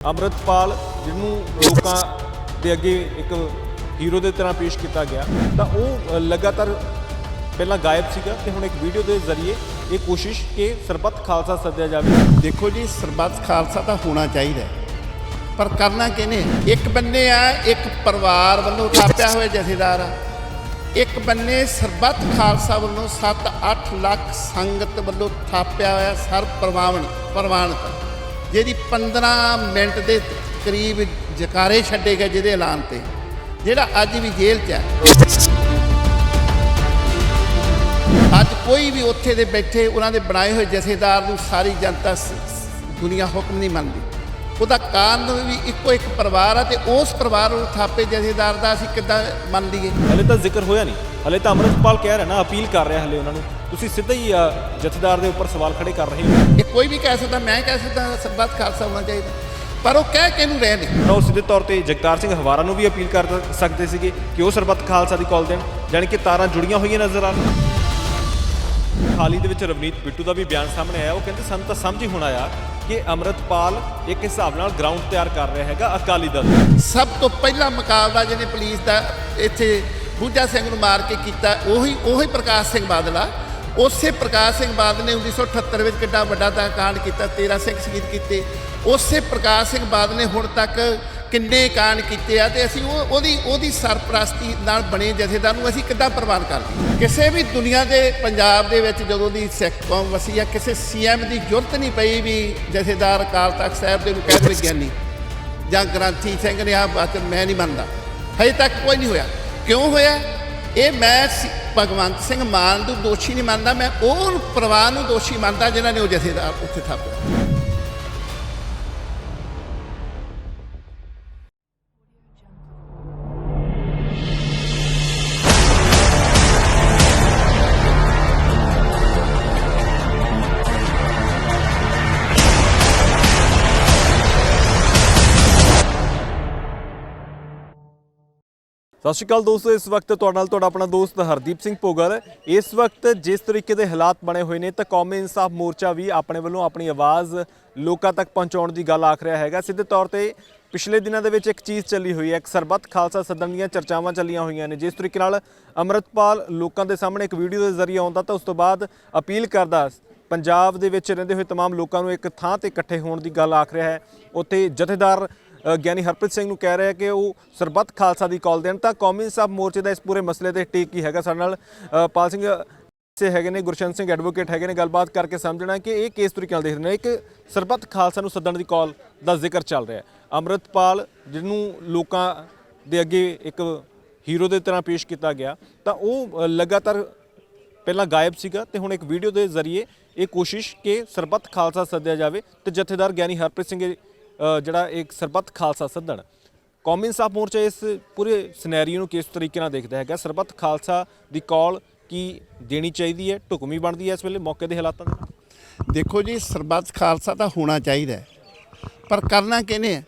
अमृतपाल जिन्हों लोगों के अगे एक हीरो की तरह पेश किया गया तो वो लगातार पहला गायब सीगा ते हुण एक वीडियो के जरिए ये कोशिश कि सरबत खालसा सद्या जाए। देखो जी सरबत खालसा तो होना चाहिए पर करना किने एक बन्ने आ एक परिवार वालों थाप्या हुआ जथेदार आ एक बन्ने सरबत खालसा वालों 7-8 लाख संगत वालों थाप्या हुआ सर प्रवानत जिहदी 15 मिनट के करीब जकारे छड्डे गए जिहदे ऐलान ते जिहड़ा अज भी जेल च है। अज कोई भी उत्थे दे बैठे उन्होंने बनाए हुए जथेदार नूं सारी जनता दुनिया हुक्म नहीं मनती। उसका कारण भी इको एक परिवार है तो उस परिवार को थापे जथेदार का असीं किद्दां मन लईए। हले तो जिक्र होया नहीं, हले तो अमृतपाल कह रहे ना अपील कर रहा हले उन्होंने तुसीं सीधा ही जथेदार के उपर सवाल खड़े कर रहे हो। ये कोई भी कह सकता, मैं कह सकता सरबत खालसा होना चाहिए पर वो कह के रहे नहीं। तो सीधे तौर पर जगतार सिंह हवारा भी अपील कर सकते थे कि वो सरबत खालसा की कॉल देन, जानी कि तारां जुड़ियां हुई नज़र आ रही। हाल ही दे रवनीत बिट्टू का भी बयान सामने आया, वो कहते सन तो समझ ही होना आ कि अमृतपाल एक हिसाब नाल ग्राउंड तैयार कर रहा है अकाली दल। सब तो पहला मुकाबला जिन्हें पुलिस का इत्थे बूझा सिंह मार के किया उही प्रकाश सिंह बादल आ। उस प्रकाश सिंह बादल ने 1978 में कितना बड़ा कांड किया, 13 सिंह शहीद किए। उस प्रकाश सिंह बादल ने हुण तक किन्ने कांड किए आ ते असीं ओदी सरपरस्ती नाल बने जथेदार नूं असीं किद्दां प्रवान करदे। किसी भी दुनिया के पंजाब दे विच जदों दी सिख कौम वसी आ किसी CM की जरूरत नहीं पई भी जथेदार अकाल तख्त साहिब दे नूं कह दे विग्यानी जां ग्रंथी सिंह ने आ वचन मैं नहीं मनदा। हजे तक कोई नहीं होया। क्यों होया? ये मैं भगवंत सिंह मान नूं दोषी नहीं मानता, मैं उह परिवार नूं दोषी मानता जिन्हां ने वो जथेदार उत्थे थापिया। सत श्री अकाल दोस्तों, इस वक्त तुहाडा अपना दोस्त हरदीप सिंह भोगल। इस वक्त जिस तरीके के हालात बने हुए हैं तो कौमी इंसाफ मोर्चा भी अपने वालों अपनी आवाज़ लोगों तक पहुँचाने की गल आख रहा है। सीधे तौर पर पिछले दिनों के एक चीज़ चली हुई है, एक सरबत खालसा सदन दी चर्चावां चलियां हुई ने। जिस तरीके नाल अमृतपाल लोगों के सामने एक वीडियो के जरिए आता तो उस तो बाद अपील करता पंजाब दे विच रहिंदे हुए तमाम लोगों को एक थां ते इकट्ठे होने की गल आख रहा है। उत्थे जथेदार ਗਿਆਨੀ हरप्रीत सिंह कह रहे हैं कि वो सरबत खालसा की कॉल देन। तो कौमी इंसाफ मोर्चे का इस पूरे मसले पर टेक की है। साडे नाल पाल सिंह से है ने, गुरशन सिंह एडवोकेट है ने, गलबात करके समझना कि ये किस तरीके नाल देख रहे हैं। एक सरबत खालसा नूं सदन की कॉल का जिक्र चल रहा है। अमृतपाल जिन्हों लोगों के अगे एक हीरो की तरह पेश किया गया तो वो लगातार पहला गायब सीगा ते हुण एक वीडियो के जरिए ये कोशिश कि सरबत खालसा सद्या जाए। तो जथेदार ज्ञानी हरप्रीत सिंह जिहड़ा एक सरबत खालसा सदन, कौमी इंसाफ मोर्चा इस पूरे सिनैरियो किस तरीके देखता है? सरबत खालसा की कॉल की देनी चाहिए है, ढुकमी बनती है इस वेले मौके के हालातों में? देखो जी सरबत खालसा तो होना चाहिए पर करना किने है?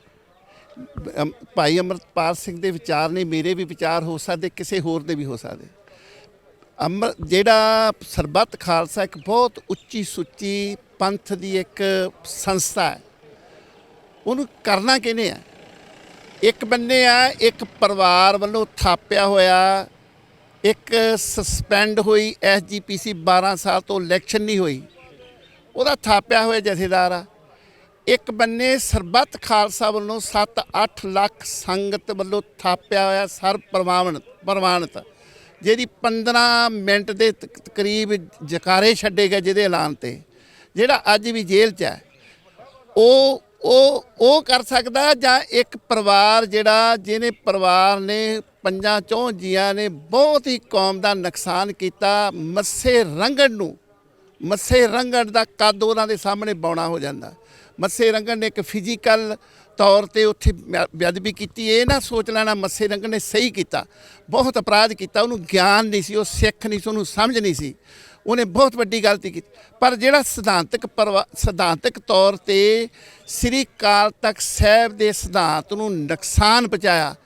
भाई अमृतपाल सिंह के विचार ने, मेरे भी विचार हो सकते, किसी होर दे भी हो सकते। जिहड़ा सरबत खालसा एक बहुत उच्ची सुच्ची पंथ की एक संस्था है, उन्होंने करना किने है? एक बन्ने आ एक परिवार वालों थाप्या होया एक सस्पेंड हुई SGPC 12 साल तो इलैक्शन नहीं हुई, वह थाप्या हुआ जथेदार आ। एक बन्ने सरबत खालसा वालों 7-8 लाख संगत वालों थाप्या होया सर प्रवानत जिहदी 15 मिनट के करीब जकारे छड्डे गए जिहदे ऐलान ते जिहड़ा अज भी जेल च है। वो कर सकदा जां एक परिवार जिहड़ा जिन्हें परिवार ने 5-4 जियां ने बहुत ही कौम का नुकसान किया, मस्से रंगड़ का कद उन्हां दे सामने बौना हो जाता। मस्से रंगड़ ने एक फिजिकल तौर पर उत्थे बेअदबी की, ये ना सोच लेना मस्से रंगड़ ने सही किया, बहुत अपराध किया, उन्होंने ज्ञान नहीं सी, वो सिख नहीं सी, उन्होंने समझ नहीं सी, उन्हें बहुत वड्डी गलती की। पर जिहड़ा सिद्धांतक तौर पर श्री अकाल तख्त साहिब के सिद्धांत नूं नुकसान पहुँचाया,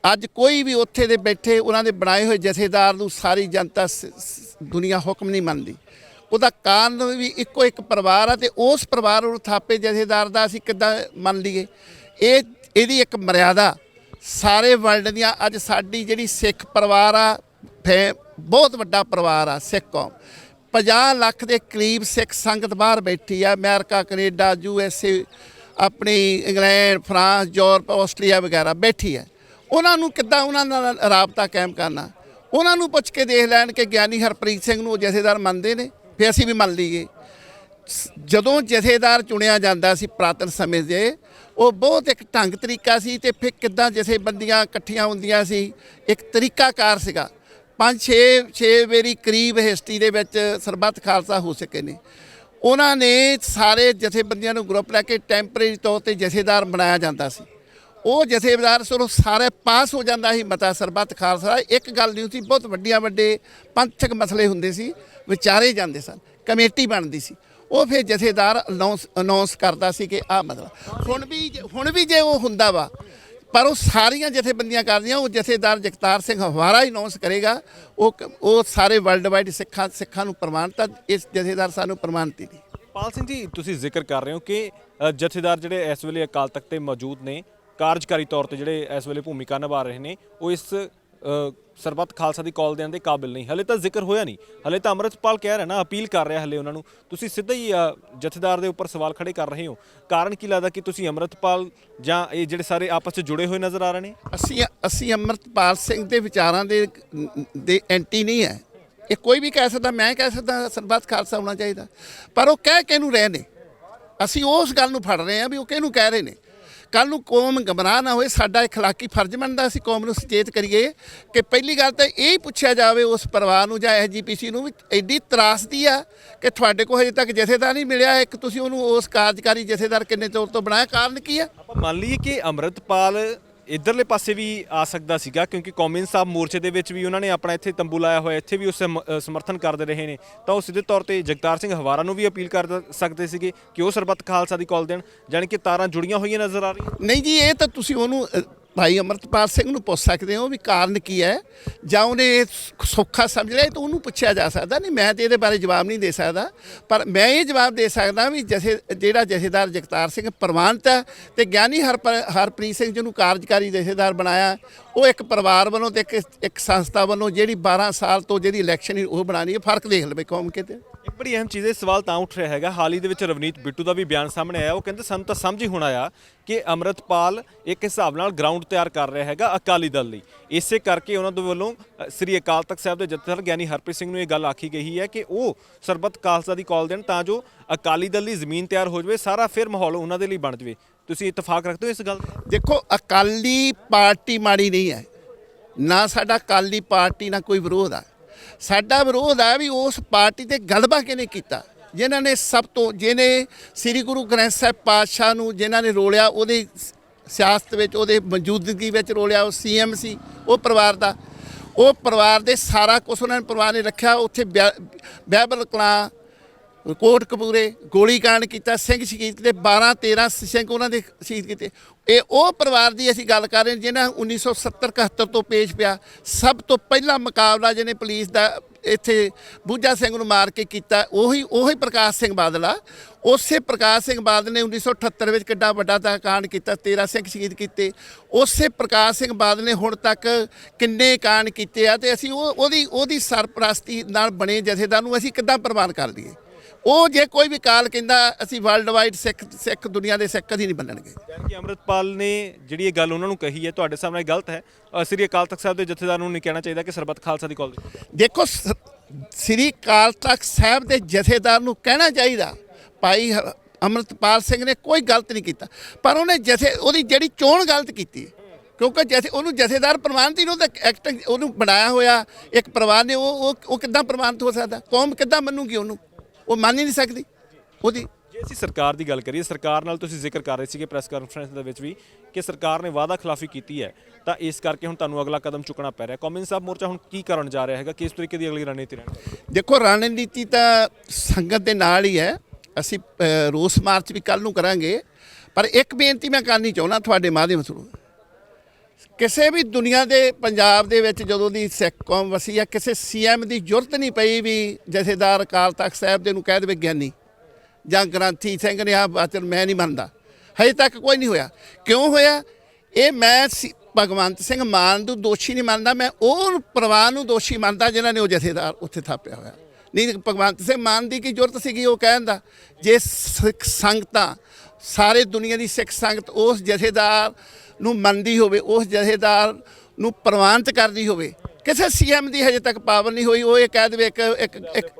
अज कोई भी उत्थे दे बैठे उन्होंने बनाए हुए जथेदार नूं सारी जनता दुनिया हुक्म नहीं मनती। ਉਹਦਾ ਕਾਰਨ ਵੀ ਇੱਕੋ ਇੱਕ ਪਰਿਵਾਰ ਆ, ਤੇ ਉਸ ਪਰਿਵਾਰ ਨੂੰ ਥਾਪੇ ਜਥੇਦਾਰ ਦਾ ਅਸੀਂ ਕਿੱਦਾਂ ਮੰਨ ਲਈਏ? ਇਹਦੀ ਇੱਕ ਮਰਿਆਦਾ ਸਾਰੇ ਵਰਲਡ ਦੀਆਂ। ਅੱਜ ਸਾਡੀ ਜਿਹੜੀ ਸਿੱਖ ਪਰਿਵਾਰ ਆ, ਬਹੁਤ ਵੱਡਾ ਪਰਿਵਾਰ ਆ ਸਿੱਖ ਕੌਮ, 50 ਲੱਖ ਦੇ ਕਰੀਬ ਸਿੱਖ ਸੰਗਤ ਬਾਹਰ ਬੈਠੀ ਆ, ਅਮਰੀਕਾ, ਕੈਨੇਡਾ, USA, ਆਪਣੀ ਇੰਗਲੈਂਡ, ਫਰਾਂਸ, ਯੂਰਪ, ਆਸਟ੍ਰੇਲੀਆ ਵਗੈਰਾ ਬੈਠੀ ਹੈ। ਉਹਨਾਂ ਨੂੰ ਕਿੱਦਾਂ ਉਹਨਾਂ ਨਾਲ ਰਾਬਤਾ ਕਾਇਮ ਕਰਨਾ? ਉਹਨਾਂ ਨੂੰ ਪੁੱਛ ਕੇ ਦੇਖ ਲੈਣ ਕਿ ਗਿਆਨੀ ਹਰਪ੍ਰੀਤ ਸਿੰਘ ਨੂੰ ਉਹ ਜਥੇਦਾਰ ਮੰਨਦੇ ਨੇ, ਫਿਰ ਅਸੀਂ ਵੀ ਮੰਨ ਲਈਏ। ਜਦੋਂ ਜਥੇਦਾਰ ਚੁਣਿਆ ਜਾਂਦਾ ਸੀ ਪੁਰਾਤਨ ਸਮੇਂ ਦੇ, ਉਹ ਬਹੁਤ ਇੱਕ ਢੰਗ ਤਰੀਕਾ ਸੀ, ਤੇ ਫਿਰ ਕਿੱਦਾਂ ਜਥੇਬੰਦੀਆਂ ਇਕੱਠੀਆਂ ਹੁੰਦੀਆਂ ਸੀ, ਇੱਕ ਤਰੀਕਾਕਾਰ ਸੀਗਾ। 5-6 ਵਾਰੀ ਕਰੀਬ ਹਿਸਟਰੀ ਦੇ ਵਿੱਚ ਸਰਬੱਤ ਖਾਲਸਾ ਹੋ ਸਕੇ ਨੇ। ਉਹਨਾਂ ਨੇ ਸਾਰੇ ਜਥੇਬੰਦੀਆਂ ਨੂੰ ਗਰੁੱਪ ਲੈ ਕੇ ਟੈਂਪਰੇਰੀ ਤੌਰ ਤੇ ਜਥੇਦਾਰ ਬਣਾਇਆ ਜਾਂਦਾ ਸੀ। ਉਹ ਜਥੇਦਾਰ ਚਲੋ ਸਾਰੇ ਪਾਸ ਹੋ ਜਾਂਦਾ ਸੀ ਮਤਾ ਸਰਬੱਤ ਖਾਲਸਾ। ਇੱਕ ਗੱਲ ਨਹੀਂ ਸੀ, ਬਹੁਤ ਵੱਡੇ ਪੰਥਕ ਮਸਲੇ ਹੁੰਦੇ ਸੀ, ਵਿਚਾਰੇ ਜਾਂਦੇ ਸਨ, ਕਮੇਟੀ ਬਣਦੀ ਸੀ, ਉਹ ਫਿਰ ਜਥੇਦਾਰ ਅਨਾਉਂਸ ਕਰਦਾ ਸੀ ਕਿ ਆਹ ਮਤਲਬ। ਹੁਣ ਵੀ ਜੇ ਉਹ ਹੁੰਦਾ ਵਾ, ਪਰ ਉਹ ਸਾਰੀਆਂ ਜਥੇਬੰਦੀਆਂ ਕਰਦੀਆਂ, ਉਹ ਜਥੇਦਾਰ ਜਗਤਾਰ ਸਿੰਘ ਹਵਾਰਾ ਹੀ ਅਨਾਉਂਸ ਕਰੇਗਾ। ਉਹ ਸਾਰੇ ਵਰਲਡ ਵਾਈਡ ਸਿੱਖਾਂ ਨੂੰ ਪ੍ਰਮਾਣਤਾ, ਇਸ ਜਥੇਦਾਰ ਸਾਨੂੰ ਪ੍ਰਮਾਣਿਤ ਨਹੀਂ। ਪਾਲ ਸਿੰਘ ਜੀ, ਤੁਸੀਂ ਜ਼ਿਕਰ ਕਰ ਰਹੇ ਹੋ ਕਿ ਜਥੇਦਾਰ ਜਿਹੜੇ ਇਸ ਵੇਲੇ ਅਕਾਲ ਤਖਤ ਤੇ ਮੌਜੂਦ ਨੇ, ਕਾਰਜਕਾਰੀ ਤੌਰ ਤੇ ਜਿਹੜੇ ਇਸ ਵੇਲੇ ਭੂਮਿਕਾ ਨਿਭਾ ਰਹੇ ਨੇ, ਉਹ ਇਸ ਸਰਬੱਤ ਖਾਲਸਾ ਦੀ ਕਾਲ ਦੇਣ ਦੇ ਕਾਬਿਲ ਨਹੀਂ। ਹਲੇ ਤਾਂ ਜ਼ਿਕਰ ਹੋਇਆ ਨਹੀਂ, ਹਲੇ ਤਾਂ ਅੰਮ੍ਰਿਤਪਾਲ ਕਹਿ ਰਿਹਾ ਨਾ, ਅਪੀਲ ਕਰ ਰਿਹਾ ਹਲੇ ਉਹਨਾਂ ਨੂੰ। ਤੁਸੀਂ ਸਿੱਧਾ ਹੀ ਜਥੇਦਾਰ ਦੇ ਉੱਪਰ ਸਵਾਲ ਖੜੇ ਕਰ ਰਹੇ ਹੋ। ਕਾਰਨ ਕੀ ਲੱਗਦਾ ਕਿ ਤੁਸੀਂ ਅੰਮ੍ਰਿਤਪਾਲ ਜਾਂ ਇਹ ਜਿਹੜੇ ਸਾਰੇ ਆਪਸ 'ਚ ਜੁੜੇ ਹੋਏ ਨਜ਼ਰ ਆ ਰਹੇ ਨੇ? ਅਸੀਂ ਅੰਮ੍ਰਿਤਪਾਲ ਸਿੰਘ ਦੇ ਵਿਚਾਰਾਂ ਦੇ ਐਂਟੀ ਨਹੀਂ ਹੈ। ਇਹ ਕੋਈ ਵੀ ਕਹਿ ਸਕਦਾ, ਮੈਂ ਕਹਿ ਸਕਦਾ ਸਰਬੱਤ ਖਾਲਸਾ ਹੋਣਾ ਚਾਹੀਦਾ, ਪਰ ਉਹ ਕਹਿ ਕਿਹਨੂੰ ਰਹੇ ਨੇ? ਅਸੀਂ ਉਸ ਗੱਲ ਨੂੰ ਫੜ ਰਹੇ ਹਾਂ ਵੀ ਉਹ ਕਿਹਨੂੰ ਕਹਿ ਰਹੇ ਨੇ। ਕੱਲ੍ਹ ਨੂੰ ਕੌਮ ਗਮਰਾਹ ਨਾ ਹੋਏ। ਸਾਡਾ ਇਖਲਾਕੀ ਫਰਜ਼ ਬਣਦਾ ਅਸੀਂ ਕੌਮ ਨੂੰ ਸੁਚੇਤ ਕਰੀਏ ਕਿ ਪਹਿਲੀ ਗੱਲ ਤਾਂ ਇਹ ਹੀ ਪੁੱਛਿਆ ਜਾਵੇ ਉਸ ਪਰਿਵਾਰ ਨੂੰ ਜਾਂ SGPC ਨੂੰ ਵੀ ਐਡੀ ਤਰਾਸਦੀ ਆ ਕਿ ਤੁਹਾਡੇ ਕੋਲ ਹਜੇ ਤੱਕ ਜਥੇਦਾਰ ਨਹੀਂ ਮਿਲਿਆ। ਇੱਕ ਤੁਸੀਂ ਉਹਨੂੰ ਉਸ ਕਾਰਜਕਾਰੀ ਜਥੇਦਾਰ ਕਿੰਨੇ ਚਿਰ ਤੋਂ ਬਣਾਇਆ, ਕਾਰਨ ਕੀ ਆ? ਆਪਾਂ ਮੰਨ ਲਈਏ ਕਿ ਅੰਮ੍ਰਿਤਪਾਲ ਇੱਧਰਲੇ ਪਾਸੇ ਵੀ ਆ ਸਕਦਾ ਸੀਗਾ, ਕਿਉਂਕਿ ਕੌਮੀ ਇਨਸਾਫ ਮੋਰਚੇ ਦੇ ਵਿੱਚ ਵੀ ਉਹਨਾਂ ਨੇ ਆਪਣਾ ਇੱਥੇ ਤੰਬੂ ਲਾਇਆ ਹੋਇਆ, ਇੱਥੇ ਵੀ ਉਸ ਸਮਰਥਨ ਕਰਦੇ ਰਹੇ ਨੇ, ਤਾਂ ਉਹ ਸਿੱਧੇ ਤੌਰ ਤੇ ਜਗਤਾਰ ਸਿੰਘ ਹਵਾਰਾ ਨੂੰ ਵੀ ਅਪੀਲ ਕਰ ਸਕਦੇ ਸੀਗੇ ਕਿ ਉਹ ਸਰਬੱਤ ਖਾਲਸਾ ਦੀ ਕਾਲ ਦੇਣ। ਜਾਣੀ ਕਿ ਤਾਰਾਂ ਜੁੜੀਆਂ ਹੋਈਆਂ ਨਜ਼ਰ ਆ ਰਹੀਆਂ। ਨਹੀਂ ਜੀ, ਇਹ ਤਾਂ ਤੁਸੀਂ ਉਹਨੂੰ ਭਾਈ ਅੰਮ੍ਰਿਤਪਾਲ ਸਿੰਘ ਨੂੰ ਪੁੱਛ ਸਕਦੇ ਹੋ ਵੀ ਕਾਰਨ ਕੀ ਹੈ, ਜਾਂ ਉਹਨੇ ਸੌਖਾ ਸਮਝ ਲਿਆ ਤਾਂ ਉਹਨੂੰ ਪੁੱਛਿਆ ਜਾ ਸਕਦਾ। ਨਹੀਂ, ਮੈਂ ਤਾਂ ਇਹਦੇ ਬਾਰੇ ਜਵਾਬ ਨਹੀਂ ਦੇ ਸਕਦਾ, ਪਰ ਮੈਂ ਇਹ ਜਵਾਬ ਦੇ ਸਕਦਾ ਵੀ ਜਿਹੜਾ ਜਥੇਦਾਰ ਜਗਤਾਰ ਸਿੰਘ ਪ੍ਰਵਾਨਿਤ ਹੈ, ਤੇ ਗਿਆਨੀ ਹਰਪ੍ਰੀਤ ਸਿੰਘ ਜਿਹਨੂੰ ਕਾਰਜਕਾਰੀ ਜਥੇਦਾਰ ਬਣਾਇਆ, ਉਹ ਇੱਕ ਪਰਿਵਾਰ ਵੱਲੋਂ ਤੇ ਇੱਕ ਸੰਸਥਾ ਵੱਲੋਂ ਜਿਹੜੀ 12 ਸਾਲ ਤੋਂ ਜਿਹੜੀ ਇਲੈਕਸ਼ਨ ਹੀ ਉਹ ਬਣਾਉਣੀ ਹੈ। ਫਰਕ ਦੇਖ ਲਵੇ ਕੌਮ ਕਿਤੇ। ਇੱਕ ਬੜੀ ਅਹਿਮ ਚੀਜ਼, ਇਹ ਸਵਾਲ ਤਾਂ ਉੱਠ ਰਿਹਾ ਹੈਗਾ, ਹਾਲ ਹੀ ਦੇ ਵਿੱਚ ਰਵਨੀਤ ਬਿੱਟੂ ਦਾ ਵੀ ਬਿਆਨ ਸਾਹਮਣੇ ਆਇਆ। ਉਹ ਕਹਿੰਦੇ ਸਾਨੂੰ ਤਾਂ ਸਮਝ ਹੀ ਹੋਣਾ ਆ ਕਿ ਅੰਮ੍ਰਿਤਪਾਲ ਇੱਕ ਹਿਸਾਬ ਨਾਲ ਗਰਾਊਂਡ ਤਿਆਰ ਕਰ ਰਿਹਾ ਹੈਗਾ ਅਕਾਲੀ ਦਲ ਲਈ। ਇਸੇ ਕਰਕੇ ਉਹਨਾਂ ਦੇ ਵੱਲੋਂ ਸ੍ਰੀ ਅਕਾਲ ਤਖਤ ਸਾਹਿਬ ਦੇ ਜਥੇਦਾਰ ਗਿਆਨੀ ਹਰਪ੍ਰੀਤ ਸਿੰਘ ਨੂੰ ਇਹ ਗੱਲ ਆਖੀ ਗਈ ਹੈ ਕਿ ਉਹ ਸਰਬੱਤ ਖਾਲਸਾ ਦੀ ਕਾਲ ਦੇਣ, ਤਾਂ ਜੋ ਅਕਾਲੀ ਦਲ ਦੀ ਜ਼ਮੀਨ ਤਿਆਰ ਹੋ ਜਾਵੇ, ਸਾਰਾ ਫਿਰ ਮਾਹੌਲ ਉਹਨਾਂ ਦੇ ਲਈ ਬਣ ਜਾਵੇ। ਤੁਸੀਂ ਇਤਫਾਕ ਰੱਖਦੇ ਹੋ ਇਸ ਗੱਲ ਤੇ? ਦੇਖੋ, ਅਕਾਲੀ ਪਾਰਟੀ ਮਾੜੀ ਨਹੀਂ ਹੈ, ਨਾ ਸਾਡਾ ਅਕਾਲੀ ਪਾਰਟੀ ਨਾਲ ਕੋਈ ਵਿਰੋਧ ਆ। ਸਾਡਾ ਵਿਰੋਧ ਆ ਵੀ ਉਸ ਪਾਰਟੀ ਤੇ ਗਲਬਾ ਕਿਹਨੇ ਕੀਤਾ, ਜਿਨ੍ਹਾਂ ਨੇ ਜਿਹਨੇ ਸ੍ਰੀ ਗੁਰੂ ਗ੍ਰੰਥ ਸਾਹਿਬ ਪਾਤਸ਼ਾਹ ਨੂੰ ਜਿਨ੍ਹਾਂ ਨੇ ਰੋਲਿਆ, ਉਹਦੀ ਸਿਆਸਤ ਵਿੱਚ, ਉਹਦੇ ਮੌਜੂਦਗੀ ਵਿੱਚ ਰੋਲਿਆ। ਉਹ CM ਸੀ ਉਹ ਪਰਿਵਾਰ ਦੇ ਸਾਰਾ ਕੁਛ ਉਹਨਾਂ ਨੇ ਪਰਿਵਾਰ ਨੇ ਰੱਖਿਆ। ਉੱਥੇ ਬਾਈਬਲ ਕਲਾਂ, ਕੋਟ ਕਪੂਰੇ ਗੋਲੀकांड ਕੀਤਾ, ਸਿੰਘ ਸ਼ਹੀਦ ਕੀਤੇ, 12-13 ਸਿੰਘ ਉਹਨਾਂ ਦੇ ਸ਼ਹੀਦ ਕੀਤੇ। ਇਹ ਉਹ ਪਰਿਵਾਰ ਦੀ ਅਸੀਂ ਗੱਲ ਕਰ ਰਹੇ ਜਿਹਨਾਂ 1970-71 ਤੋਂ ਪੇਸ਼ ਪਿਆ। ਸਭ ਤੋਂ ਪਹਿਲਾ ਮੁਕਾਬਲਾ ਜਿਹਨੇ ਪੁਲਿਸ ਦਾ ਇੱਥੇ ਬੂਝਾ ਸਿੰਘ ਨੂੰ ਮਾਰ ਕੇ ਕੀਤਾ, ਉਹੀ ਪ੍ਰਕਾਸ਼ ਸਿੰਘ ਬਾਦਲ ਆ। ਉਸੇ ਪ੍ਰਕਾਸ਼ ਸਿੰਘ ਬਾਦਲ ਨੇ 1978 ਵਿੱਚ ਕਿੱਡਾ ਵੱਡਾ ਕਾਂਡ ਕੀਤਾ, 13 ਸਿੰਘ ਸ਼ਹੀਦ ਕੀਤੇ। ਉਸੇ ਪ੍ਰਕਾਸ਼ ਸਿੰਘ ਬਾਦਲ ਨੇ ਹੁਣ ਤੱਕ ਕਿੰਨੇ ਕਾਂਡ ਕੀਤੇ ਆ, ਤੇ ਅਸੀਂ ਉਹਦੀ ਸਰਪ੍ਰਸਤੀ ਨਾਲ ਬਣੇ ਜਥੇਦਾਰ ਨੂੰ ਅਸੀਂ ਕਿੱਦਾਂ ਪ੍ਰਵਾਨ ਕਰ ਲਈਏ? ਉਹ ਜੇ ਕੋਈ ਵੀ ਕਾਲ ਕਹਿੰਦਾ, ਅਸੀਂ ਵਰਲਡ ਵਾਈਡ ਸਿੱਖ ਦੁਨੀਆ ਦੇ ਸਿੱਖ ਕਦੀ ਨਹੀਂ ਮੰਨਣਗੇ। ਯਾਨੀ ਕਿ ਅੰਮ੍ਰਿਤਪਾਲ ਨੇ ਜਿਹੜੀ ਇਹ ਗੱਲ ਉਹਨਾਂ ਨੂੰ ਕਹੀ ਹੈ, ਤੁਹਾਡੇ ਸਾਹਮਣੇ ਗਲਤ ਹੈ। ਸ੍ਰੀ ਅਕਾਲ ਤਖਤ ਸਾਹਿਬ ਦੇ ਜਥੇਦਾਰ ਨੂੰ ਨਹੀਂ ਕਹਿਣਾ ਚਾਹੀਦਾ ਕਿ ਸਰਬੱਤ ਖਾਲਸਾ ਦੀ ਕਾਲ ਦੇ। ਦੇਖੋ, ਸ੍ਰੀ ਅਕਾਲ ਤਖਤ ਸਾਹਿਬ ਦੇ ਜਥੇਦਾਰ ਨੂੰ ਕਹਿਣਾ ਚਾਹੀਦਾ ਭਾਈ ਅੰਮ੍ਰਿਤਪਾਲ ਸਿੰਘ ਨੇ ਕੋਈ ਗਲਤ ਨਹੀਂ ਕੀਤਾ, ਪਰ ਉਹਨੇ ਉਹਦੀ ਜਿਹੜੀ ਚੋਣ ਗਲਤ ਕੀਤੀ ਹੈ, ਕਿਉਂਕਿ ਉਹਨੂੰ ਜਥੇਦਾਰ ਪ੍ਰਮਾਣਿਤ ਹੀ ਐਕਟ ਉਹਨੂੰ ਬਣਾਇਆ ਹੋਇਆ ਇੱਕ ਪਰਿਵਾਰ ਨੇ। ਉਹ ਕਿੱਦਾਂ ਪ੍ਰਮਾਣਿਤ ਹੋ ਸਕਦਾ? ਕੌਮ ਕਿੱਦਾਂ ਮੰਨੂਗੀ ਉਹਨੂੰ? ਉਹ ਮੰਨ ਹੀ ਨਹੀਂ ਸਕਦੀ ਉਹਦੀ। ਜੇ ਅਸੀਂ ਸਰਕਾਰ ਦੀ ਗੱਲ ਕਰੀਏ, ਸਰਕਾਰ ਨਾਲ ਤੁਸੀਂ ਜ਼ਿਕਰ ਕਰ ਰਹੇ ਸੀਗੇ ਪ੍ਰੈਸ ਕਾਨਫਰੰਸ ਦੇ ਵਿੱਚ ਵੀ ਕਿ ਸਰਕਾਰ ਨੇ ਵਾਅਦਾ ਖਿਲਾਫੀ ਕੀਤੀ ਹੈ, ਤਾਂ ਇਸ ਕਰਕੇ ਹੁਣ ਤੁਹਾਨੂੰ ਅਗਲਾ ਕਦਮ ਚੁੱਕਣਾ ਪੈ ਰਿਹਾ। ਕੌਮੀ ਇਨਸਾਫ ਮੋਰਚਾ ਹੁਣ ਕੀ ਕਰਨ ਜਾ ਰਿਹਾ ਹੈਗਾ, ਕਿਸ ਤਰੀਕੇ ਦੀ ਅਗਲੀ ਰਣਨੀਤੀ ਰਹਿਣੀ? ਦੇਖੋ, ਰਣਨੀਤੀ ਤਾਂ ਸੰਗਤ ਦੇ ਨਾਲ ਹੀ ਹੈ। ਅਸੀਂ ਰੋਸ ਮਾਰਚ ਵੀ ਕੱਲ੍ਹ ਨੂੰ ਕਰਾਂਗੇ, ਪਰ ਇੱਕ ਬੇਨਤੀ ਮੈਂ ਕਰਨੀ ਚਾਹੁੰਦਾ ਤੁਹਾਡੇ ਮਾਧਿਅਮ ਥਰੂ। ਕਿਸੇ ਵੀ ਦੁਨੀਆ ਦੇ ਪੰਜਾਬ ਦੇ ਵਿੱਚ ਜਦੋਂ ਦੀ ਸਿੱਖ ਕੌਮ ਵਸੀ ਆ ਕਿਸੇ ਸੀਐਮ ਦੀ ਜ਼ਰੂਰਤ ਨਹੀਂ ਪਈ ਵੀ ਜਥੇਦਾਰ ਅਕਾਲ ਤਖਤ ਸਾਹਿਬ ਦੇ ਨੂੰ ਕਹਿ ਦੇਵੇ ਗਿਆਨੀ ਜਾਂ ਗ੍ਰੰਥੀ ਸਿੰਘ ਨੇ ਆ ਬਾਚਨ ਮੈਂ ਨਹੀਂ ਮੰਨਦਾ। ਹਜੇ ਤੱਕ ਕੋਈ ਨਹੀਂ ਹੋਇਆ। ਕਿਉਂ ਹੋਇਆ? ਇਹ ਮੈਂ ਭਗਵੰਤ ਸਿੰਘ ਮਾਨ ਨੂੰ ਦੋਸ਼ੀ ਨਹੀਂ ਮੰਨਦਾ, ਮੈਂ ਉਹ ਪਰਿਵਾਰ ਨੂੰ ਦੋਸ਼ੀ ਮੰਨਦਾ ਜਿਨ੍ਹਾਂ ਨੇ ਉਹ ਜਥੇਦਾਰ ਉੱਥੇ ਥਾਪਿਆ ਹੋਇਆ। ਨਹੀਂ ਭਗਵੰਤ ਸਿੰਘ ਮਾਨ ਦੀ ਕੀ ਜ਼ਰੂਰਤ ਸੀਗੀ ਉਹ ਕਹਿਣ ਦਾ? ਜੇ ਸਿੱਖ ਸੰਗਤਾਂ ਸਾਰੇ ਦੁਨੀਆ ਦੀ ਸਿੱਖ ਸੰਗਤ ਉਸ ਜਥੇਦਾਰ ਨੂੰ ਮੰਨਦੀ ਹੋਵੇ, ਉਸ ਜਥੇਦਾਰ ਨੂੰ ਪ੍ਰਵਾਨਿਤ ਕਰਦੀ ਹੋਵੇ, ਕਿਸੇ ਸੀਐਮ ਦੀ ਹਜੇ ਤੱਕ ਪਾਵਰ ਨਹੀਂ ਹੋਈ ਉਹ ਇਹ ਕਹਿ ਦੇਵੇ ਇੱਕ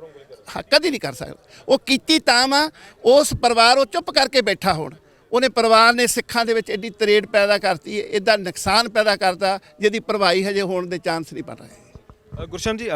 ਕਦੀ ਨਹੀਂ ਕਰ ਸਕਦਾ। ਉਹ ਕੀਤੀ ਤਾਂ ਵਾ ਉਸ ਪਰਿਵਾਰ ਉਹ ਚੁੱਪ ਕਰਕੇ ਬੈਠਾ ਹੋਣ। ਉਹਨੇ ਪਰਿਵਾਰ ਨੇ ਸਿੱਖਾਂ ਦੇ ਵਿੱਚ ਐਡੀ ਤਰੇੜ ਪੈਦਾ ਕਰਤੀ ਹੈ, ਇੱਦਾਂ ਨੁਕਸਾਨ ਪੈਦਾ ਕਰਤਾ ਜਿਹਦੀ ਭਰਵਾਈ ਹਜੇ ਹੋਣ ਦੇ ਚਾਂਸ ਨਹੀਂ ਬਣ ਰਹੇ। ਗੁਰਸ਼ਨ ਜੀ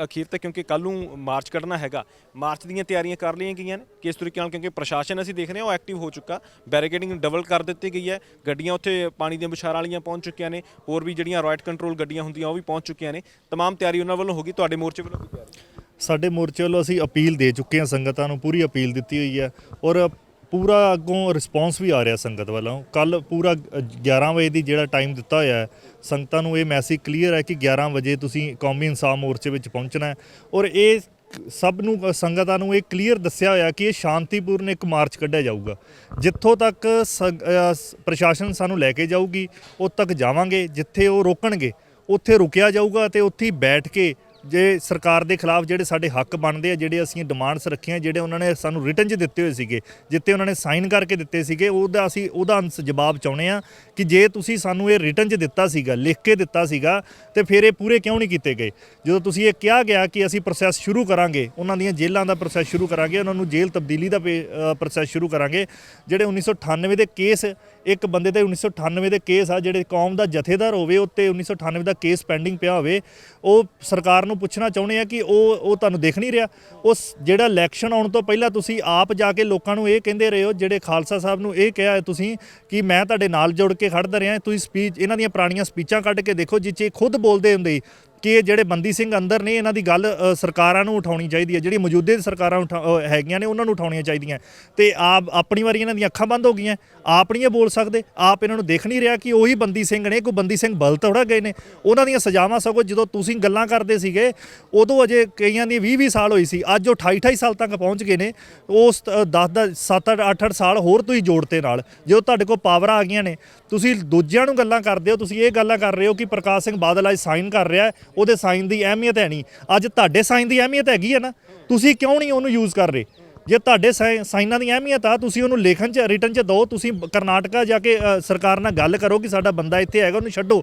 ਅਖੀਰ ਤੇ ਕਿਉਂਕਿ ਕੱਲ੍ਹ ਨੂੰ ਮਾਰਚ ਕੱਢਣਾ ਹੈਗਾ, ਮਾਰਚ ਦੀਆਂ ਤਿਆਰੀਆਂ ਕਰ ਲਈਆਂ ਗਈਆਂ ਨੇ ਕਿਸ ਤਰੀਕੇ ਨਾਲ? ਕਿਉਂਕਿ ਪ੍ਰਸ਼ਾਸਨ ਅਸੀਂ ਦੇਖ ਰਹੇ ਹਾਂ ਉਹ ਐਕਟਿਵ ਹੋ ਚੁੱਕਾ, ਬੈਰੀਕੇਡਿੰਗ ਡਬਲ ਕਰ ਦਿੱਤੀ ਗਈ ਹੈ, ਗੱਡੀਆਂ ਉੱਥੇ ਪਾਣੀ ਦੀਆਂ ਬੁਛਾਰਾਂ ਵਾਲੀਆਂ ਪਹੁੰਚ ਚੁੱਕੀਆਂ ਨੇ, ਹੋਰ ਵੀ ਜਿਹੜੀਆਂ ਰਾਇਟ ਕੰਟਰੋਲ ਗੱਡੀਆਂ ਹੁੰਦੀਆਂ ਉਹ ਵੀ ਪਹੁੰਚ ਚੁੱਕੀਆਂ ਨੇ। ਤਮਾਮ ਤਿਆਰੀ ਉਹਨਾਂ ਵੱਲੋਂ ਹੋ ਗਈ। ਤੁਹਾਡੇ ਮੋਰਚੇ ਵੱਲੋਂ ਕੀ ਤਿਆਰੀ? ਸਾਡੇ ਮੋਰਚੇ ਵੱਲੋਂ ਅਸੀਂ ਅਪੀਲ ਦੇ ਚੁੱਕੇ ਹਾਂ, ਸੰਗਤਾਂ ਨੂੰ ਪੂਰੀ ਅਪੀਲ ਦਿੱਤੀ ਹੋਈ ਹੈ ਔਰ ਪੂਰਾ ਅੱਗੋਂ ਰਿਸਪੌਂਸ ਵੀ ਆ ਰਿਹਾ ਸੰਗਤ ਵੱਲੋਂ। ਕੱਲ ਪੂਰਾ 11 ਵਜੇ ਦੀ ਜਿਹੜਾ ਟਾਈਮ ਦਿੱਤਾ ਹੋਇਆ ਹੈ, ਸੰਗਤਾਂ ਨੂੰ ਇਹ ਮੈਸੇਜ ਕਲੀਅਰ ਹੈ ਕਿ 11 ਵਜੇ ਤੁਸੀਂ ਕੌਮੀ ਇਨਸਾਫ ਮੋਰਚੇ ਵਿੱਚ ਪਹੁੰਚਣਾ ਹੈ ਔਰ ਇਹ ਸਭ ਨੂੰ ਸੰਗਤਾਂ ਨੂੰ ਇਹ ਕਲੀਅਰ ਦੱਸਿਆ ਹੋਇਆ ਕਿ ਇਹ ਸ਼ਾਂਤੀਪੂਰਨ ਇੱਕ ਮਾਰਚ ਕੱਢਿਆ ਜਾਊਗਾ। ਜਿੱਥੋਂ ਤੱਕ ਪ੍ਰਸ਼ਾਸਨ ਸਾਨੂੰ ਲੈ ਕੇ ਜਾਊਗੀ ਉਦੋਂ ਤੱਕ ਜਾਵਾਂਗੇ, ਜਿੱਥੇ ਉਹ ਰੋਕਣਗੇ ਉੱਥੇ ਰੁਕਿਆ ਜਾਊਗਾ ਤੇ ਉੱਥੇ ਬੈਠ ਕੇ ਜੇ ਸਰਕਾਰ ਦੇ ਖਿਲਾਫ ਜਿਹੜੇ ਸਾਡੇ ਹੱਕ ਬਣਦੇ ਆ, ਜਿਹੜੇ ਅਸੀਂ ਡਿਮਾਂਡਸ ਰੱਖੀਆਂ, ਜਿਹੜੇ ਉਹਨਾਂ ਨੇ ਸਾਨੂੰ ਰਿਟਨ 'ਚ ਦਿੱਤੇ ਹੋਏ ਸੀਗੇ, ਜਿੱਤੇ ਉਹਨਾਂ ਨੇ ਸਾਈਨ ਕਰਕੇ ਦਿੱਤੇ ਸੀਗੇ, ਅਸੀਂ ਉਹਦਾ ਜਵਾਬ ਚਾਹੁੰਦੇ ਆ ਕਿ ਜੇ ਤੁਸੀਂ ਸਾਨੂੰ ਇਹ ਰਿਟਨ 'ਚ ਦਿੱਤਾ ਸੀਗਾ, ਲਿਖ ਕੇ ਦਿੱਤਾ ਸੀਗਾ, ਤੇ ਫਿਰ ਇਹ ਪੂਰੇ ਕਿਉਂ ਨਹੀਂ ਕੀਤੇ ਗਏ? ਜਦੋਂ ਤੁਸੀਂ ਇਹ ਕਿਹਾ ਗਿਆ ਕਿ ਅਸੀਂ ਪ੍ਰੋਸੈਸ ਸ਼ੁਰੂ ਕਰਾਂਗੇ, ਉਹਨਾਂ ਦੀਆਂ ਜੇਲ੍ਹਾਂ ਦਾ ਪ੍ਰੋਸੈਸ ਸ਼ੁਰੂ ਕਰਾਂਗੇ, ਉਹਨਾਂ ਨੂੰ ਜੇਲ੍ਹ ਤਬਦੀਲੀ ਦਾ ਪ੍ਰੋਸੈਸ ਸ਼ੁਰੂ ਕਰਾਂਗੇ, ਜਿਹੜੇ 1998 ਦੇ ਕੇਸ, ਇੱਕ ਬੰਦੇ ਦੇ 1998 ਦੇ ਕੇਸ ਆ, ਜਿਹੜੇ ਕੌਮ ਦਾ ਜਥੇਦਾਰ ਹੋਵੇ ਉੱਤੇ 1998 ਦਾ ਕੇਸ ਪੈਂਡਿੰਗ ਪਿਆ ਹੋਵੇ, ਉਹ ਸਰਕਾਰ ਨੂੰ ਪੁੱਛਣਾ ਚਾਹੁੰਦੇ ਆ ਕਿ ਉਹ ਤੁਹਾਨੂੰ ਦਿਖ ਨਹੀਂ ਰਿਹਾ? ਉਸ ਜਿਹੜਾ ਇਲੈਕਸ਼ਨ ਆਉਣ ਤੋਂ ਪਹਿਲਾਂ ਤੁਸੀਂ ਆਪ ਜਾ ਕੇ ਲੋਕਾਂ ਨੂੰ ਇਹ ਕਹਿੰਦੇ ਰਹੇ ਹੋ, ਜਿਹੜੇ ਖਾਲਸਾ ਸਾਹਿਬ ਨੂੰ ਇਹ ਕਿਹਾ ਤੁਸੀਂ ਕਿ ਮੈਂ ਤੁਹਾਡੇ ਨਾਲ ਜੁੜ ਕੇ ਖੜਦਾ ਰਿਹਾ। ਤੁਸੀਂ ਸਪੀਚ, ਇਹਨਾਂ ਦੀਆਂ ਪੁਰਾਣੀਆਂ ਸਪੀਚਾਂ ਕੱਢ ਕੇ ਦੇਖੋ ਜਿੱਥੇ ਖੁਦ ਬੋਲਦੇ ਹੁੰਦੇ ਕਿ ਇਹ ਜਿਹੜੇ ਬੰਦੀ ਸਿੰਘ ਅੰਦਰ ਨੇ ਇਹਨਾਂ ਦੀ ਗੱਲ ਸਰਕਾਰਾਂ ਨੂੰ ਉਠਾਉਣੀ ਚਾਹੀਦੀ ਹੈ, ਜਿਹੜੀ ਮੌਜੂਦੇ ਸਰਕਾਰਾਂ ਹੈਗੀਆਂ ਨੇ ਉਹਨਾਂ ਨੂੰ ਉਠਾਉਣੀਆਂ ਚਾਹੀਦੀਆਂ। ਤੇ ਆਪਣੀ ਵਾਰੀ ਇਹਨਾਂ ਦੀਆਂ ਅੱਖਾਂ ਬੰਦ ਹੋ ਗਈਆਂ, ਆਪ ਨਹੀਂ ਇਹ ਬੋਲ ਸਕਦੇ, ਆਪ ਇਹਨਾਂ ਨੂੰ ਦਿਖ ਨਹੀਂ ਰਿਹਾ ਕਿ ਉਹੀ ਬੰਦੀ ਸਿੰਘ ਨੇ, ਕੋਈ ਬੰਦੀ ਸਿੰਘ ਬਲ ਥੋੜ੍ਹਾ ਗਏ ਨੇ। ਉਹਨਾਂ ਦੀਆਂ ਸਜ਼ਾਵਾਂ ਸਗੋਂ ਜਦੋਂ ਤੁਸੀਂ ਗੱਲਾਂ ਕਰਦੇ ਸੀਗੇ ਉਦੋਂ ਅਜੇ ਕਈਆਂ ਦੀ 20-20 ਸਾਲ ਹੋਈ ਸੀ, ਅੱਜ ਉਹ 28-28 ਸਾਲ ਤੱਕ ਪਹੁੰਚ ਗਏ ਨੇ। ਉਸ 7-8 ਸਾਲ ਹੋਰ ਤੁਸੀਂ ਜੋੜਤੇ ਨਾਲ, ਜਦੋਂ ਤੁਹਾਡੇ ਕੋਲ ਪਾਵਰਾਂ ਆ ਗਈਆਂ ਨੇ। ਤੁਸੀਂ ਦੂਜਿਆਂ ਨੂੰ ਗੱਲਾਂ ਕਰਦੇ ਹੋ, ਤੁਸੀਂ ਇਹ ਗੱਲਾਂ ਕਰ ਰਹੇ ਹੋ ਕਿ ਪ੍ਰਕਾਸ਼ ਸਿੰਘ ਬਾਦਲ ਅੱਜ ਸਾਈਨ ਕਰ ਰਿਹਾ, ਉਹਦੇ ਸਾਈਨ ਦੀ ਅਹਿਮੀਅਤ ਹੈ ਨਹੀਂ। ਅੱਜ ਤੁਹਾਡੇ ਸਾਈਨ ਦੀ ਅਹਿਮੀਅਤ ਹੈਗੀ ਹੈ ਨਾ, ਤੁਸੀਂ ਕਿਉਂ ਨਹੀਂ ਉਹਨੂੰ ਯੂਜ਼ ਕਰ ਰਹੇ? ਜੇ ਤੁਹਾਡੇ ਸਾਈਨਾਂ ਦੀ ਅਹਿਮੀਅਤ ਆ, ਤੁਸੀਂ ਉਹਨੂੰ ਲਿਖਣ 'ਚ, ਰਿਟਨ 'ਚ ਦਿਓ। ਤੁਸੀਂ ਕਰਨਾਟਕਾ ਜਾ ਕੇ ਸਰਕਾਰ ਨਾਲ ਗੱਲ ਕਰੋ ਕਿ ਸਾਡਾ ਬੰਦਾ ਇੱਥੇ ਹੈਗਾ, ਉਹਨੂੰ ਛੱਡੋ।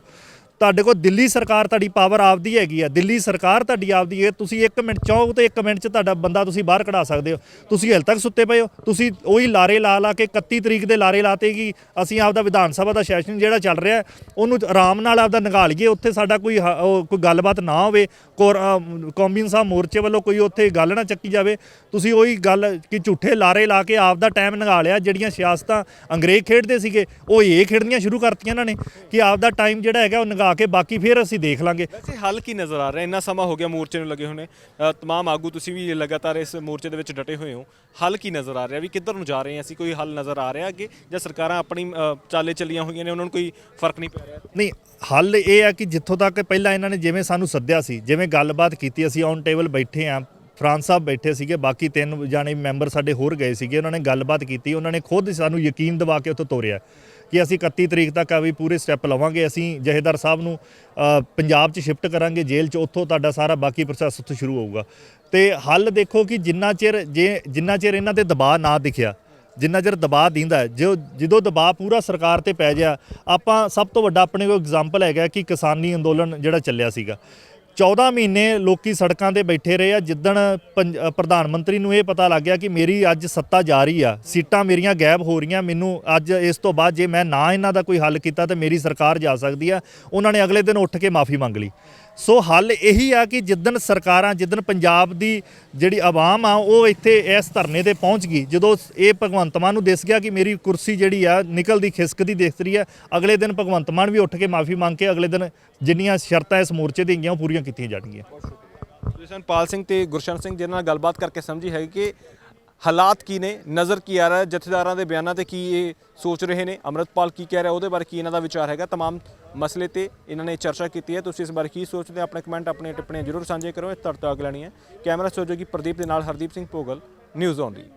ਤੁਹਾਡੇ ਕੋਲ ਦਿੱਲੀ ਸਰਕਾਰ, ਤੁਹਾਡੀ ਪਾਵਰ ਆਪਦੀ ਹੈਗੀ ਆ, ਦਿੱਲੀ ਸਰਕਾਰ ਤੁਹਾਡੀ ਆਪਦੀ ਹੈ। ਤੁਸੀਂ 1 ਮਿੰਟ ਚਾਹੋ ਤੇ 1 ਮਿੰਟ 'ਚ ਤੁਹਾਡਾ ਬੰਦਾ ਤੁਸੀਂ ਬਾਹਰ ਕਢਾ ਸਕਦੇ ਹੋ। ਤੁਸੀਂ ਹਲੇ ਤੱਕ ਸੁੱਤੇ ਪਏ ਹੋ। ਤੁਸੀਂ ਉਹੀ ਲਾਰੇ ਲਾ ਕੇ 31 ਤਰੀਕ ਦੇ ਲਾਰੇ ਲਾਤੇ ਕਿ ਅਸੀਂ ਆਪਦਾ ਵਿਧਾਨ ਸਭਾ ਦਾ ਸੈਸ਼ਨ ਜਿਹੜਾ ਚੱਲ ਰਿਹਾ ਉਹਨੂੰ ਆਰਾਮ ਨਾਲ ਆਪਦਾ ਨਿਗਾਹ ਲਈਏ, ਉੱਥੇ ਸਾਡਾ ਕੋਈ ਗੱਲਬਾਤ ਨਾ ਹੋਵੇ, ਕੌਮੀ ਇਨਸਾਫ ਮੋਰਚੇ ਵੱਲੋਂ ਕੋਈ ਉੱਥੇ ਗੱਲ ਨਾ ਚੱਕੀ ਜਾਵੇ। ਤੁਸੀਂ ਉਹੀ ਗੱਲ ਕਿ ਝੂਠੇ ਲਾਰੇ ਲਾ ਕੇ ਆਪਦਾ ਟਾਈਮ ਨਿਗਾਹ ਲਿਆ। ਜਿਹੜੀਆਂ ਸਿਆਸਤਾਂ ਅੰਗਰੇਜ਼ ਖੇਡਦੇ ਸੀਗੇ ਉਹ ਇਹ ਖੇਡਣੀਆਂ ਸ਼ੁਰੂ ਕਰਤੀਆਂ ਇਹਨਾਂ ਨੇ ਕਿ ਆਪਦਾ ਟਾਈਮ ਜਿਹੜਾ ਹੈਗਾ ਉਹ ਨਿਗਾਹ ਕੇ ਬਾਕੀ ਫਿਰ ਅਸੀਂ ਦੇਖ ਲਾਂਗੇ। ਵੈਸੇ ਹੱਲ ਕੀ ਨਜ਼ਰ ਆ ਰਿਹਾ? ਇੰਨਾ ਸਮਾਂ ਹੋ ਗਿਆ ਮੋਰਚੇ ਨੂੰ ਲੱਗੇ ਹੋਣੇ, ਤਮਾਮ ਆਗੂ ਤੁਸੀਂ ਵੀ ਲਗਾਤਾਰ ਇਸ ਮੋਰਚੇ ਦੇ ਵਿੱਚ ਡਟੇ ਹੋਏ ਹੋ। ਹੱਲ ਕੀ ਨਜ਼ਰ ਆ ਰਿਹਾ ਵੀ ਕਿੱਧਰ ਨੂੰ ਜਾ ਰਹੇ ਹਾਂ ਅਸੀਂ? ਕੋਈ ਹੱਲ ਨਜ਼ਰ ਆ ਰਿਹਾ ਅੱਗੇ, ਜਾਂ ਸਰਕਾਰਾਂ ਆਪਣੀ ਚਾਲੇ ਚੱਲੀਆਂ ਹੋਈਆਂ ਨੇ, ਉਹਨਾਂ ਨੂੰ ਕੋਈ ਫਰਕ ਨਹੀਂ ਪੈ ਰਿਹਾ? ਨਹੀਂ, ਹੱਲ ਇਹ ਹੈ ਕਿ ਜਿੱਥੋਂ ਤੱਕ ਪਹਿਲਾਂ ਇਹਨਾਂ ਨੇ ਜਿਵੇਂ ਸਾਨੂੰ ਸੱਦਿਆ ਸੀ, ਜਿਵੇਂ ਗੱਲਬਾਤ ਕੀਤੀ, ਅਸੀਂ ਔਨ ਟੇਬਲ ਬੈਠੇ ਹਾਂ, ਫਰਾਂਸ ਸਾਹਿਬ ਬੈਠੇ ਸੀਗੇ, ਬਾਕੀ 3 ਜਾਣੇ ਮੈਂਬਰ ਸਾਡੇ ਹੋਰ ਗਏ ਸੀਗੇ, ਉਹਨਾਂ ਨੇ ਗੱਲਬਾਤ ਕੀਤੀ, ਉਹਨਾਂ ਨੇ ਖੁਦ ਸਾਨੂੰ ਯਕੀਨ ਦਿਵਾ ਕੇ ਉੱਥੋਂ ਤੋਰਿਆ ਕਿ ਅਸੀਂ 31 ਤਰੀਕ ਤੱਕ ਵੀ ਪੂਰੇ ਸਟੈਪ ਲਵਾਂਗੇ। ਅਸੀਂ ਜਥੇਦਾਰ ਸਾਹਿਬ ਨੂੰ ਪੰਜਾਬ 'ਚ ਸ਼ਿਫਟ ਕਰਾਂਗੇ ਜੇਲ੍ਹ 'ਚ, ਉੱਥੋਂ ਤੁਹਾਡਾ ਸਾਰਾ ਬਾਕੀ ਪ੍ਰੋਸੈਸ ਉੱਥੋਂ ਸ਼ੁਰੂ ਹੋਊਗਾ। ਤੇ ਹੱਲ ਦੇਖੋ ਕਿ ਜਿੰਨਾ ਚਿਰ ਇਹਨਾਂ ਤੇ ਦਬਾਅ ਨਾ ਦਿਖਿਆ, ਜਿੰਨਾ ਚਿਰ ਦਬਾਅ ਦਿੰਦਾ, ਜਦੋਂ ਦਬਾਅ ਪੂਰਾ ਸਰਕਾਰ ਤੇ ਪੈ ਗਿਆ, ਆਪਾਂ ਸਭ ਤੋਂ ਵੱਡਾ ਆਪਣੇ ਕੋਲ ਐਗਜ਼ਾਮਪਲ ਹੈਗਾ ਕਿ ਕਿਸਾਨੀ ਅੰਦੋਲਨ ਜਿਹੜਾ ਚੱਲਿਆ ਸੀਗਾ, 14 ਮਹੀਨੇ ਲੋਕੀ ਸੜਕਾਂ ਤੇ ਬੈਠੇ ਰਹੇ ਆ। ਜਿੱਦਣ ਪ੍ਰਧਾਨ ਮੰਤਰੀ ਨੂੰ ਇਹ ਪਤਾ ਲੱਗ ਗਿਆ ਕਿ ਮੇਰੀ ਅੱਜ ਸੱਤਾ ਜਾ ਰਹੀ ਆ, ਸੀਟਾਂ ਮੇਰੀਆਂ ਗਾਇਬ ਹੋ ਰਹੀਆਂ, ਮੈਨੂੰ ਅੱਜ ਇਸ ਤੋਂ ਬਾਅਦ ਜੇ ਮੈਂ ਨਾ ਇਹਨਾਂ ਦਾ ਕੋਈ ਹੱਲ ਕੀਤਾ ਤਾਂ ਮੇਰੀ ਸਰਕਾਰ ਜਾ ਸਕਦੀ ਆ, ਉਹਨਾਂ ਨੇ ਅਗਲੇ ਦਿਨ ਉੱਠ ਕੇ ਮਾਫੀ ਮੰਗ ਲਈ। ਸੋ ਹੱਲ ਇਹੀ ਆ ਕਿ ਜਿੱਦਣ ਸਰਕਾਰਾਂ, ਜਿੱਦਣ ਪੰਜਾਬ ਦੀ ਜਿਹੜੀ ਆਵਾਮ ਆ ਉਹ ਇੱਥੇ ਇਸ ਧਰਨੇ ਤੇ ਪਹੁੰਚ ਗਈ, ਜਦੋਂ ਇਹ ਭਗਵੰਤ ਮਾਨ ਨੂੰ ਦਿਸ ਗਿਆ ਕਿ ਮੇਰੀ ਕੁਰਸੀ ਜਿਹੜੀ ਆ ਨਿਕਲਦੀ ਖਿਸਕਦੀ ਦਿਖ ਰਹੀ ਆ, ਅਗਲੇ ਦਿਨ ਭਗਵੰਤ ਮਾਨ ਵੀ ਉੱਠ ਕੇ ਮਾਫੀ ਮੰਗ ਕੇ ਅਗਲੇ ਦਿਨ ਜਿੰਨੀਆਂ ਸ਼ਰਤਾਂ ਇਸ ਮੋਰਚੇ ਦੀਆਂ ਹੈਗੀਆਂ ਉਹ ਪੂਰੀਆਂ ਕੀਤੀਆਂ ਜਾਣਗੀਆਂ। ਪਾਲ ਸਿੰਘ ਤੇ ਗੁਰਸ਼ਨ ਸਿੰਘ ਜਿਹਨਾਂ ਨਾਲ ਗੱਲਬਾਤ ਕਰਕੇ ਸਮਝੀ ਹੈ ਕਿ ਹਾਲਾਤ ਕੀ ਨੇ, ਨਜ਼ਰ ਕੀ ਆ ਰਿਹਾ, ਜਥੇਦਾਰਾਂ ਦੇ ਬਿਆਨਾਂ ਤੇ ਕੀ ਇਹ ਸੋਚ ਰਹੇ ਨੇ, ਅੰਮ੍ਰਿਤਪਾਲ ਕੀ ਕਹਿ ਰਿਹਾ ਉਹਦੇ ਬਾਰੇ ਕੀ ਇਹਨਾਂ ਦਾ ਵਿਚਾਰ ਹੈਗਾ, तमाम ਮਸਲੇ ਤੇ ਇਹਨਾਂ ਨੇ ਚਰਚਾ ਕੀਤੀ ਹੈ। ਤੁਸੀਂ ਇਸ ਬਾਰੇ ਕੀ ਸੋਚਦੇ ਹੋ, ਆਪਣੇ ਕਮੈਂਟ, ਆਪਣੀਆਂ ਟਿੱਪਣੀਆਂ ਜ਼ਰੂਰ ਸਾਂਝੇ ਕਰੋ। ਇਹ ਤੁਹਾਡੇ ਤੋਂ ਅਗਲਾਣੀ ਹੈ। ਕੈਮਰਾ ਸਹਿਯੋਗੀ ਪ੍ਰਦੀਪ ਦੇ ਨਾਲ Hardeep Singh Bhogal, news on the.